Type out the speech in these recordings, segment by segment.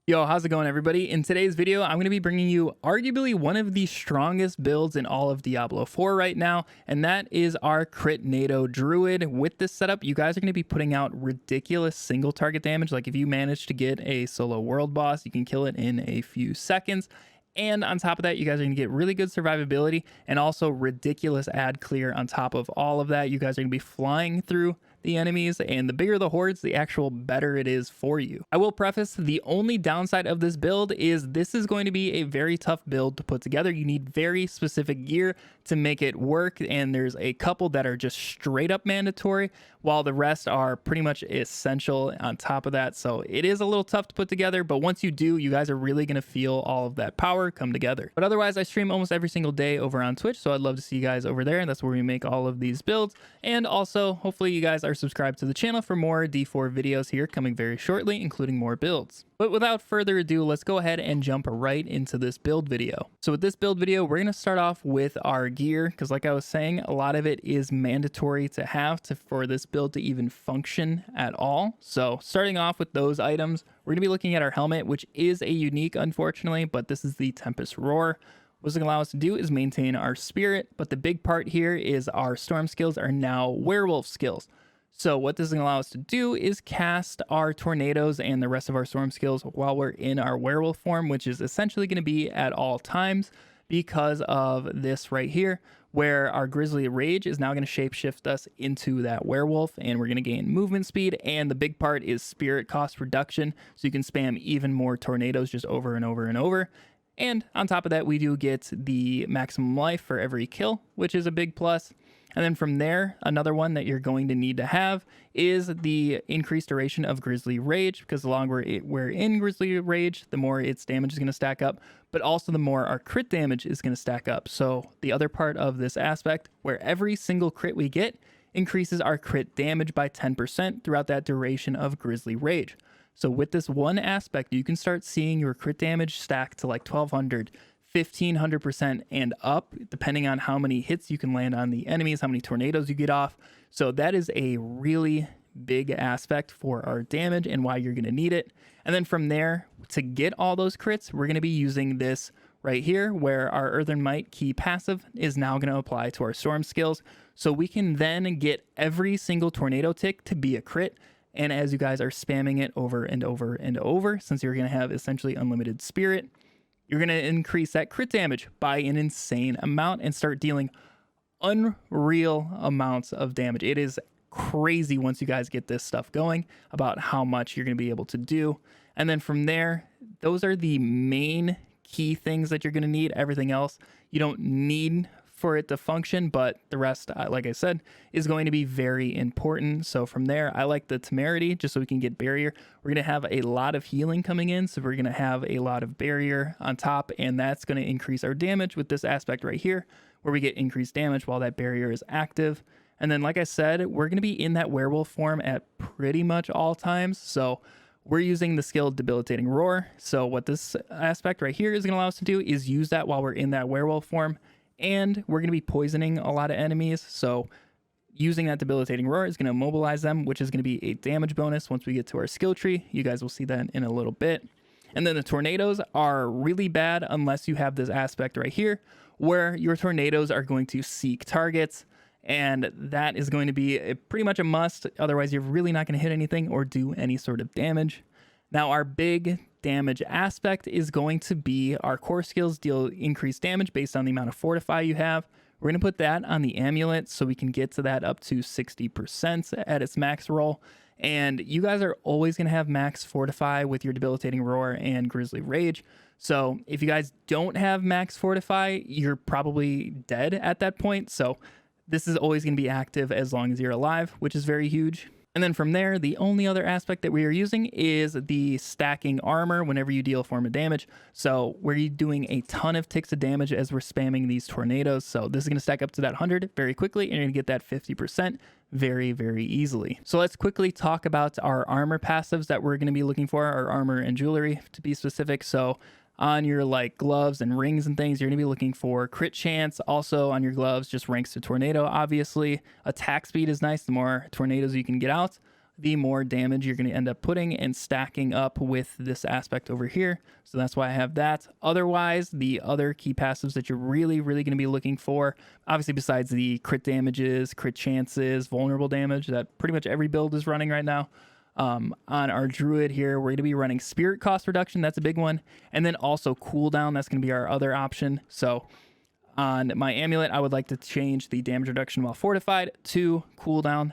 Yo, how's it going, everybody? In today's video, I'm going to be bringing you arguably one of the strongest builds in all of Diablo 4 right now, and that is our Crit NATO Druid. With this setup, you guys are going to be putting out ridiculous single target damage. Like if you manage to get a solo world boss, you can kill it in a few seconds. And on top of that, you guys are going to get really good survivability and also ridiculous ad clear on top of all of that. You guys are going to be flying through the enemies, and the bigger the hordes, the actual better it is for you. I will preface, the only downside of this build is this is going to be a very tough build to put together. You need very specific gear to make it work, and there's a couple that are just straight up mandatory, while the rest are pretty much essential on top of that. So it is a little tough to put together, but once you do, you guys are really going to feel all of that power come together. But otherwise, I stream almost every single day over on Twitch, so I'd love to see you guys over there. That's where we make all of these builds, and also hopefully you guys are subscribed to the channel for more D4 videos here coming very shortly, including more builds. But without further ado, let's go ahead and jump right into this build video. So with this build video, we're going to start off with our gear, because like I was saying, a lot of it is mandatory to have for this build to even function at all. So starting off with those items, we're going to be looking at our helmet, which is a unique, unfortunately, but this is the Tempest Roar. What it's going to allow us to do is maintain our spirit, but the big part here is our storm skills are now werewolf skills. So what this is going to allow us to do is cast our tornadoes and the rest of our storm skills while we're in our werewolf form, which is essentially going to be at all times because of this right here, where our Grizzly Rage is now going to shapeshift us into that werewolf, and we're going to gain movement speed. And the big part is spirit cost reduction, so you can spam even more tornadoes just over and over and over. And on top of that, we do get the maximum life for every kill, which is a big plus. And then from there, another one that you're going to need to have is the increased duration of Grizzly Rage, because the longer we're in Grizzly Rage, the more its damage is going to stack up, but also the more our crit damage is going to stack up. So the other part of this aspect, where every single crit we get increases our crit damage by 10% throughout that duration of Grizzly Rage. So with this one aspect, you can start seeing your crit damage stack to like 1200, 1500% and up, depending on how many hits you can land on the enemies, how many tornadoes you get off. So that is a really big aspect for our damage and why you're going to need it. And then from there, to get all those crits, we're going to be using this right here, where our Earthen Might key passive is now going to apply to our storm skills. So we can then get every single tornado tick to be a crit. And as you guys are spamming it over and over and over, since you're going to have essentially unlimited spirit, you're going to increase that crit damage by an insane amount and start dealing unreal amounts of damage. It is crazy once you guys get this stuff going about how much you're going to be able to do. And then from there, those are the main key things that you're going to need. Everything else you don't need for it to function, but the rest, like I said, is going to be very important. So from there, I like the Temerity just so we can get barrier. We're going to have a lot of healing coming in, so we're going to have a lot of barrier on top, and that's going to increase our damage with this aspect right here, where we get increased damage while that barrier is active. And then, like I said, we're going to be in that werewolf form at pretty much all times, so we're using the skill Debilitating Roar. So what this aspect right here is going to allow us to do is use that while we're in that werewolf form. And we're going to be poisoning a lot of enemies, so using that Debilitating Roar is going to immobilize them, which is going to be a damage bonus once we get to our skill tree. You guys will see that in a little bit. And then the tornadoes are really bad unless you have this aspect right here, where your tornadoes are going to seek targets, and that is going to be pretty much a must. Otherwise, you're really not going to hit anything or do any sort of damage. Now, our big damage aspect is going to be our core skills deal increased damage based on the amount of fortify you have. We're going to put that on the amulet so we can get to that up to 60% at its max roll. And you guys are always going to have max fortify with your Debilitating Roar and Grizzly Rage. So if you guys don't have max fortify, you're probably dead at that point. So this is always going to be active as long as you're alive, which is very huge. And then from there, the only other aspect that we are using is the stacking armor whenever you deal a form of damage. So we're doing a ton of ticks of damage as we're spamming these tornadoes. So this is going to stack up to that 100 very quickly, and you're going to get that 50% very, very easily. So let's quickly talk about our armor passives that we're going to be looking for, our armor and jewelry to be specific. So on your like gloves and rings and things, you're going to be looking for crit chance. Also on your gloves, just ranks to tornado, obviously. Attack speed is nice. The more tornadoes you can get out, the more damage you're going to end up putting and stacking up with this aspect over here. So that's why I have that. Otherwise, the other key passives that you're really going to be looking for, obviously besides the crit damages, crit chances, vulnerable damage that pretty much every build is running right now. On our Druid here, we're going to be running spirit cost reduction. That's a big one. And then also cooldown. That's going to be our other option. So on my amulet, I would like to change the damage reduction while fortified to cooldown.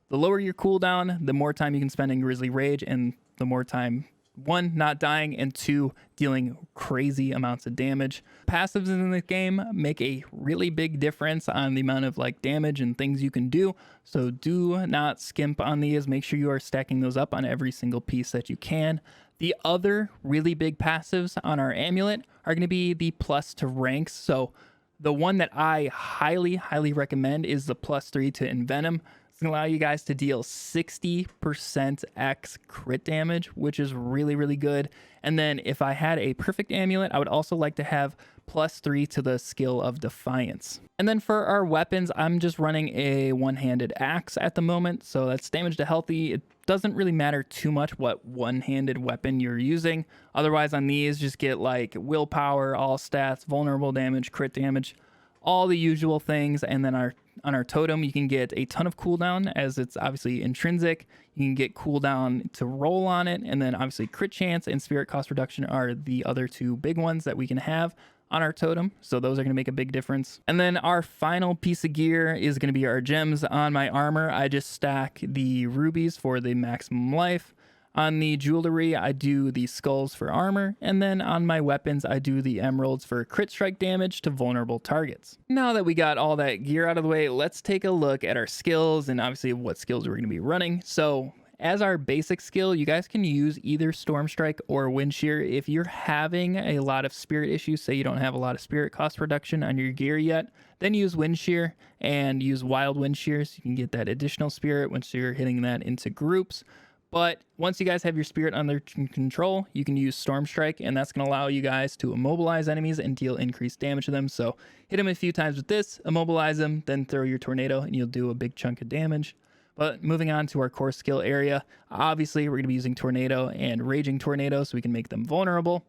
The lower your cooldown, the more time you can spend in Grisly Rage, and the more time, one, not dying, and two, dealing crazy amounts of damage. Passives in the game make a really big difference on the amount of like damage and things you can do. So do not skimp on these. Make sure you are stacking those up on every single piece that you can. The other really big passives on our amulet are going to be the plus to ranks. So the one that I highly recommend is the +3 to Envenom. It's going to allow you guys to deal 60% X crit damage, which is really good. And then if I had a perfect amulet, I would also like to have +3 to the skill of Defiance. And then for our weapons, I'm just running a one-handed axe at the moment. So that's damage to healthy. It doesn't really matter too much what one-handed weapon you're using. Otherwise on these, just get like willpower, all stats, vulnerable damage, crit damage, all the usual things. And then on our totem, you can get a ton of cooldown as it's obviously intrinsic. You can get cooldown to roll on it. And then obviously crit chance and spirit cost reduction are the other two big ones that we can have on our totem. So those are going to make a big difference. And then our final piece of gear is going to be our gems. On my armor, I just stack the rubies for the maximum life. On the jewelry, I do the skulls for armor, and then on my weapons, I do the emeralds for crit strike damage to vulnerable targets. Now that we got all that gear out of the way, let's take a look at our skills and obviously what skills we're going to be running. So as our basic skill, you guys can use either Storm Strike or Wind Shear. If you're having a lot of spirit issues, say you don't have a lot of spirit cost reduction on your gear yet, then use Wind Shear and use Wild Wind Shear so you can get that additional spirit once you're hitting that into groups. But once you guys have your spirit under control, you can use Storm Strike, and that's going to allow you guys to immobilize enemies and deal increased damage to them. So hit them a few times with this, immobilize them, then throw your tornado, and you'll do a big chunk of damage. But moving on to our core skill area, obviously we're going to be using Tornado and Raging Tornado so we can make them vulnerable.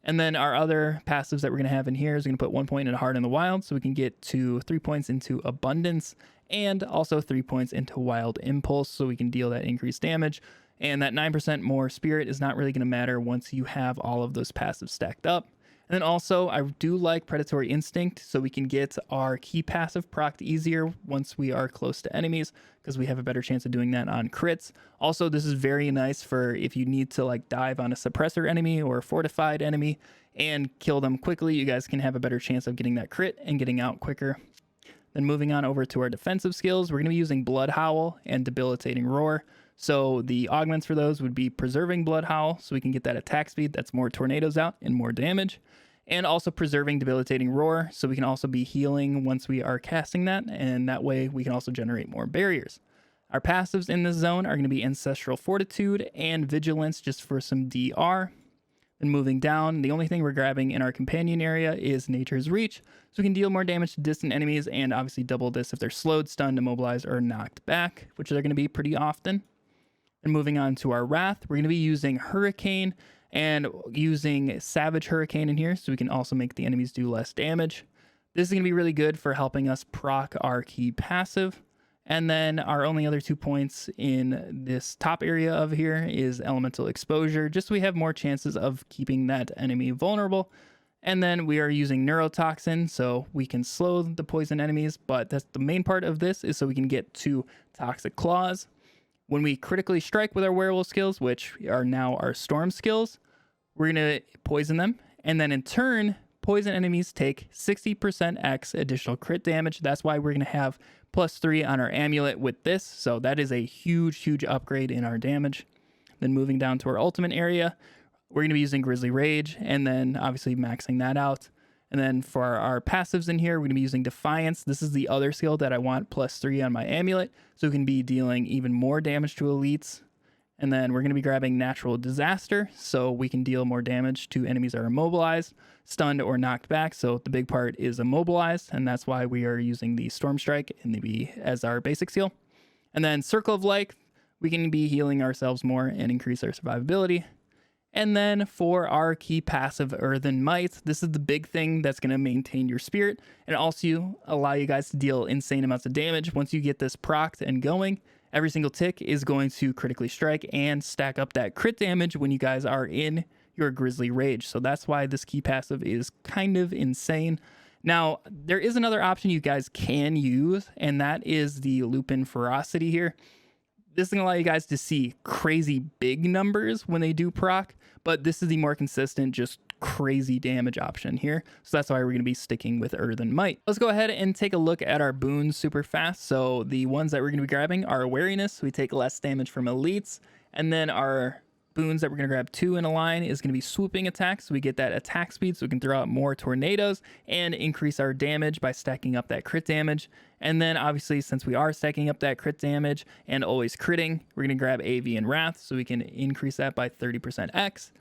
And then our other passives that we're going to have in here is going to put 1 point in Heart in the Wild so we can get to 3 points into Abundance and also 3 points into Wild Impulse so we can deal that increased damage. And that 9% more spirit is not really going to matter once you have all of those passives stacked up. And then also, I do like Predatory Instinct, so we can get our key passive procced easier once we are close to enemies, because we have a better chance of doing that on crits. Also, this is very nice for if you need to like dive on a suppressor enemy or a fortified enemy and kill them quickly, you guys can have a better chance of getting that crit and getting out quicker. Then moving on over to our defensive skills, we're going to be using Blood Howl and Debilitating Roar. So the augments for those would be Preserving Blood Howl, so we can get that attack speed that's more tornadoes out and more damage. And also Preserving Debilitating Roar, so we can also be healing once we are casting that, and that way we can also generate more barriers. Our passives in this zone are going to be Ancestral Fortitude and Vigilance just for some DR. Then moving down, the only thing we're grabbing in our companion area is Nature's Reach, so we can deal more damage to distant enemies and obviously double this if they're slowed, stunned, immobilized, or knocked back, which they're going to be pretty often. And moving on to our Wrath, we're going to be using Hurricane and using Savage Hurricane in here so we can also make the enemies do less damage. This is going to be really good for helping us proc our key passive. And then our only other 2 points in this top area of here is Elemental Exposure, just so we have more chances of keeping that enemy vulnerable. And then we are using Neurotoxin, so we can slow the poison enemies, but that's the main part of this is so we can get to Toxic Claws. When we critically strike with our werewolf skills, which are now our storm skills, we're going to poison them. And then in turn, poison enemies take 60% X additional crit damage. That's why we're going to have +3 on our amulet with this. So that is a huge upgrade in our damage. Then moving down to our ultimate area, we're going to be using Grisly Rage and then obviously maxing that out. And then for our passives in here, we're going to be using Defiance. This is the other skill that I want +3 on my amulet, so we can be dealing even more damage to elites. And then we're going to be grabbing Natural Disaster, so we can deal more damage to enemies that are immobilized, stunned, or knocked back. So the big part is immobilized, and that's why we are using the Storm Strike and as our basic skill. And then Circle of Light, we can be healing ourselves more and increase our survivability. And then for our key passive Earthen Might, this is the big thing that's going to maintain your spirit and also allow you guys to deal insane amounts of damage. Once you get this procced and going, every single tick is going to critically strike and stack up that crit damage when you guys are in your Grizzly Rage. So that's why this key passive is kind of insane. Now, there is another option you guys can use, and that is the Lupin Ferocity here. This is going to allow you guys to see crazy big numbers when they do proc, but this is the more consistent, just crazy damage option here. So that's why we're going to be sticking with Earthen Might. Let's go ahead and take a look at our boons super fast. So the ones that we're going to be grabbing are Wariness. We take less damage from elites, and then our boons that we're going to grab 2 in a line is going to be swooping attacks. So we get that attack speed so we can throw out more tornadoes and increase our damage by stacking up that crit damage. And then obviously, since we are stacking up that crit damage and always critting, we're going to grab AV and Wrath so we can increase that by 30% X.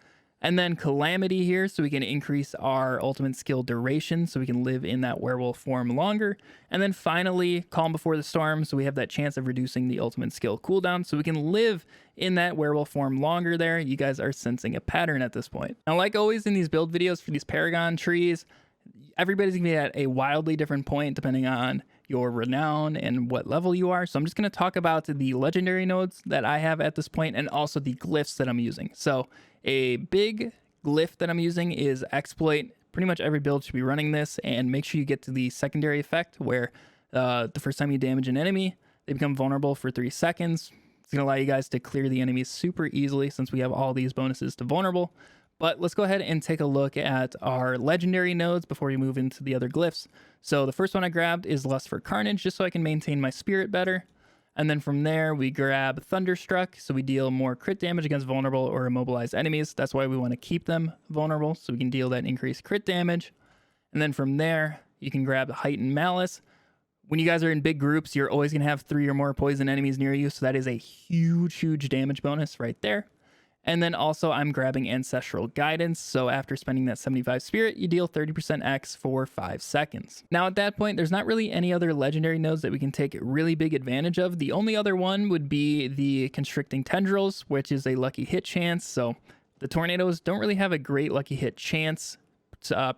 And then Calamity here so we can increase our ultimate skill duration so we can live in that werewolf form longer. And then finally, Calm Before the Storm so we have that chance of reducing the ultimate skill cooldown so we can live in that werewolf form longer there. You guys are sensing a pattern at this point. Now, like always in these build videos for these Paragon trees, everybody's going to be at a wildly different point depending on your renown and what level you are. So I'm just going to talk about the legendary nodes that I have at this point and also the glyphs that I'm using. So a big glyph that I'm using is Exploit. Pretty much every build should be running this, and make sure you get to the secondary effect where the first time you damage an enemy, they become vulnerable for 3 seconds. It's going to allow you guys to clear the enemies super easily since we have all these bonuses to vulnerable. But let's go ahead and take a look at our legendary nodes before we move into the other glyphs. So the first one I grabbed is Lust for Carnage, just so I can maintain my spirit better. And then from there, we grab Thunderstruck, so we deal more crit damage against vulnerable or immobilized enemies. That's why we want to keep them vulnerable, so we can deal that increased crit damage. And then from there, you can grab Heightened Malice. When you guys are in big groups, you're always going to have 3 or more poison enemies near you, so that is a huge damage bonus right there. And then also I'm grabbing Ancestral Guidance, so after spending that 75 spirit, you deal 30% X for 5 seconds. Now at that point, there's not really any other legendary nodes that we can take really big advantage of. The only other one would be the Constricting Tendrils, which is a lucky hit chance. So the tornadoes don't really have a great lucky hit chance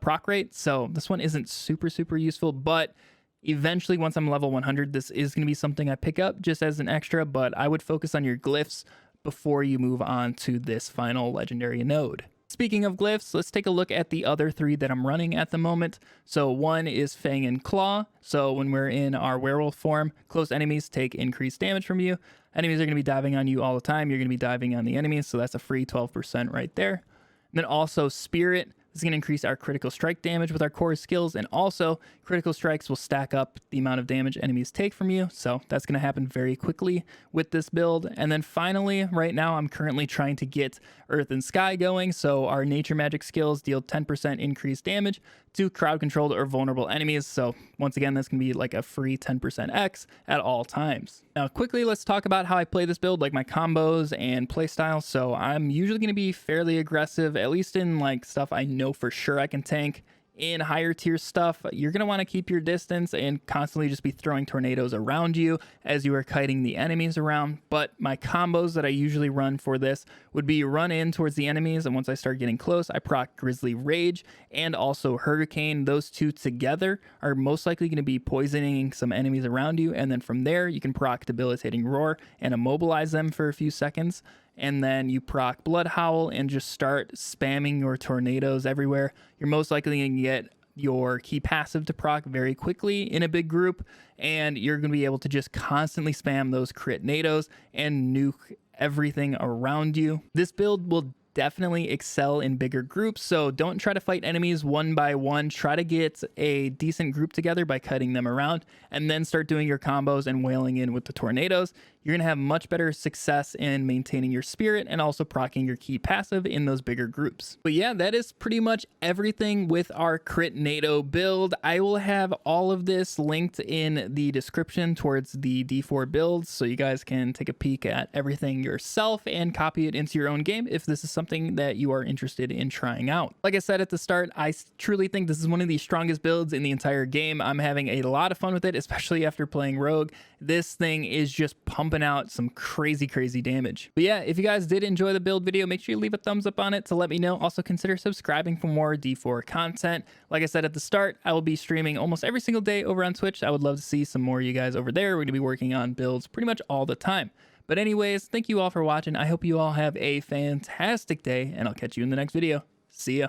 proc rate, so this one isn't super useful, but eventually once I'm level 100, this is going to be something I pick up just as an extra, but I would focus on your glyphs before you move on to this final legendary node. Speaking of glyphs, let's take a look at the other 3 that I'm running at the moment. So one is Fang and Claw. So when we're in our werewolf form, close enemies take increased damage from you. Enemies are going to be diving on you all the time. You're going to be diving on the enemies, so that's a free 12% right there. And then also Spirit. This is going to increase our critical strike damage with our core skills, and also critical strikes will stack up the amount of damage enemies take from you, so that's going to happen very quickly with this build. And then finally, right now I'm currently trying to get Earth and Sky going, so our nature magic skills deal 10% increased damage to crowd controlled or vulnerable enemies. So once again, that's going to be like a free 10% X at all times. Now quickly, let's talk about how I play this build, like my combos and playstyle. So I'm usually going to be fairly aggressive, at least in like stuff I know for sure I can tank. In higher tier stuff, you're going to want to keep your distance and constantly just be throwing tornadoes around you as you are kiting the enemies around. But my combos that I usually run for this would be run in towards the enemies, and once I start getting close, I proc Grizzly Rage and also Hurricane. Those two together are most likely going to be poisoning some enemies around you, and then from there you can proc Debilitating Roar and immobilize them for a few seconds. And then you proc Blood Howl and just start spamming your tornadoes everywhere. You're most likely going to get your key passive to proc very quickly in a big group, and you're going to be able to just constantly spam those crit nados and nuke everything around you. This build will definitely excel in bigger groups, so don't try to fight enemies one by one. Try to get a decent group together by cutting them around, and then start doing your combos and wailing in with the tornadoes. You're going to have much better success in maintaining your spirit and also proccing your key passive in those bigger groups. But yeah, that is pretty much everything with our crit NATO build. I will have all of this linked in the description towards the D4 builds, so you guys can take a peek at everything yourself and copy it into your own game if this is something that you are interested in trying out. Like I said at the start, I truly think this is one of the strongest builds in the entire game. I'm having a lot of fun with it, especially after playing Rogue. This thing is just pumping pumping out some crazy damage. But yeah, if you guys did enjoy the build video, make sure you leave a thumbs up on it to let me know. Also consider subscribing for more D4 content. Like I said at the start, I will be streaming almost every single day over on Twitch. I would love to see some more of you guys over there. We're gonna be working on builds pretty much all the time. But anyways, thank you all for watching. I hope you all have a fantastic day, and I'll catch you in the next video. See ya.